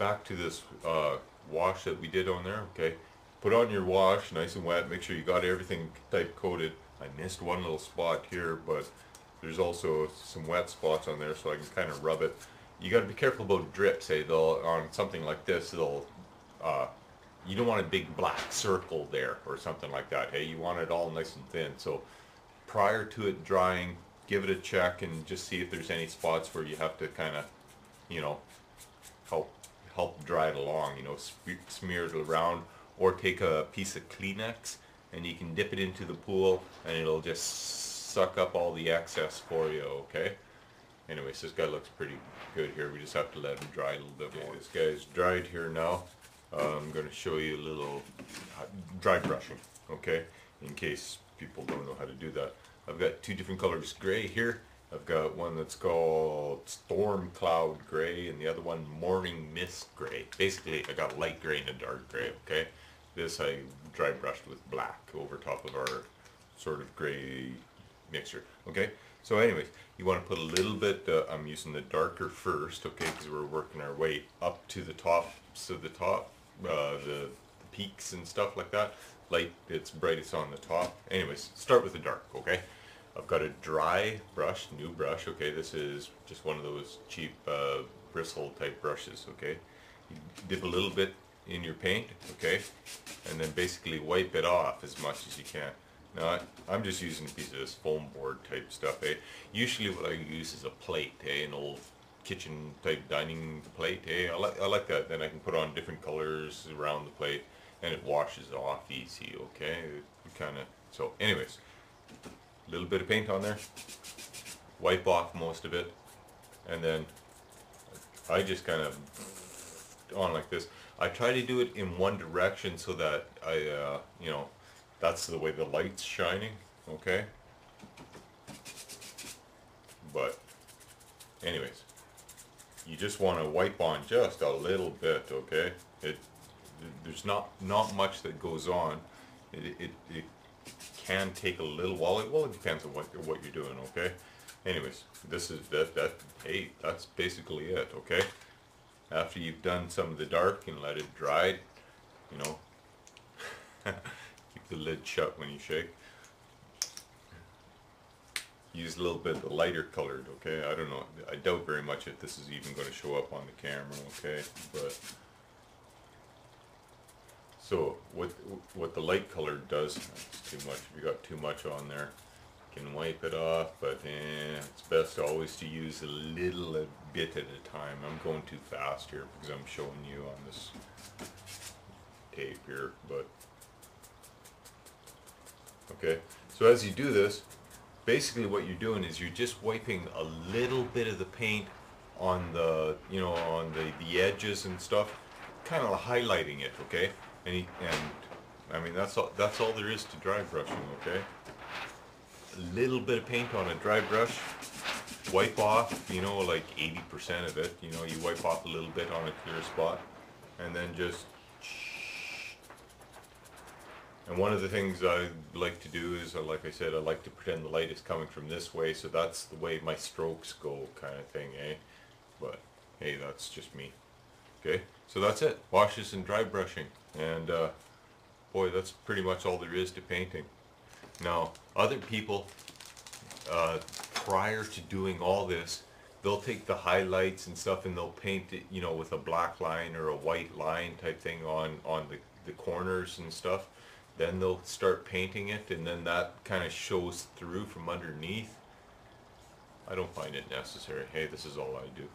back to this wash that we did on there, okay? Put on your wash, nice and wet. Make sure you got everything type coated. I missed one little spot here, but there's also some wet spots on there, so I can kind of rub it. You got to be careful about drips. They'll on something like this, they'll you don't want a big black circle there or something like that. Hey, you want it all nice and thin. So prior to it drying, give it a check and just see if there's any spots where you have to kind of, you know, help dry it along. You know, smear it around, or take a piece of Kleenex and you can dip it into the pool and it'll just suck up all the excess for you. Okay. Anyways, this guy looks pretty good here. We just have to let him dry a little bit more. This guy's dried here now. I'm going to show you a little dry brushing, okay, in case people don't know how to do that. I've got two different colors gray here. I've got one that's called Storm Cloud Gray and the other one Morning Mist Gray. Basically, I got light gray and a dark gray, okay? This I dry brushed with black over top of our sort of gray mixture, okay? So anyways, you want to put a little bit, I'm using the darker first, okay, because we're working our way up to the top, so the top, the peaks and stuff like that. Light, it's brightest on the top. Anyways, start with the dark, okay? I've got a dry brush, new brush, okay? This is just one of those cheap bristle type brushes, okay? You dip a little bit in your paint, okay? And then basically wipe it off as much as you can. Now, I'm just using a piece of this foam board type stuff, eh? Usually what I use is a plate, eh? An old kitchen type dining plate, eh? I like that. Then I can put on different colors around the plate and it washes off easy, okay? It kind of, so anyways, a little bit of paint on there, wipe off most of it, and then I just kind of on like this. I try to do it in one direction so that I, you know, that's the way the light's shining, okay? But anyways, you just want to wipe on just a little bit, okay? There's not much that goes on. It can take a little while. Well, it depends on what you're doing, okay? Anyways, this is that. Hey, that's basically it, okay? After you've done some of the dark and let it dry, you know, keep the lid shut when you shake. Use a little bit of the lighter colored, okay? I don't know. I doubt very much if this is even going to show up on the camera, okay? But so what the light color does, that's too much. If you got too much on there, you can wipe it off, but it's best always to use a little bit at a time. I'm going too fast here because I'm showing you on this tape here, but okay. So as you do this, basically what you're doing is you're just wiping a little bit of the paint on the, you know, on the edges and stuff, kind of highlighting it, okay? And I mean that's all there is to dry brushing, okay? A little bit of paint on a dry brush, wipe off, you know, like 80% of it. You know, you wipe off a little bit on a clear spot, and then just. And one of the things I like to do is, like I said, I like to pretend the light is coming from this way, so that's the way my strokes go, kind of thing, eh? But hey, that's just me. Okay, so that's it. Washes and dry brushing, and boy, that's pretty much all there is to painting. Now, other people, prior to doing all this, they'll take the highlights and stuff and they'll paint it, you know, with a black line or a white line type thing on the corners and stuff. Then they'll start painting it, and then that kind of shows through from underneath. I don't find it necessary. Hey, this is all I do.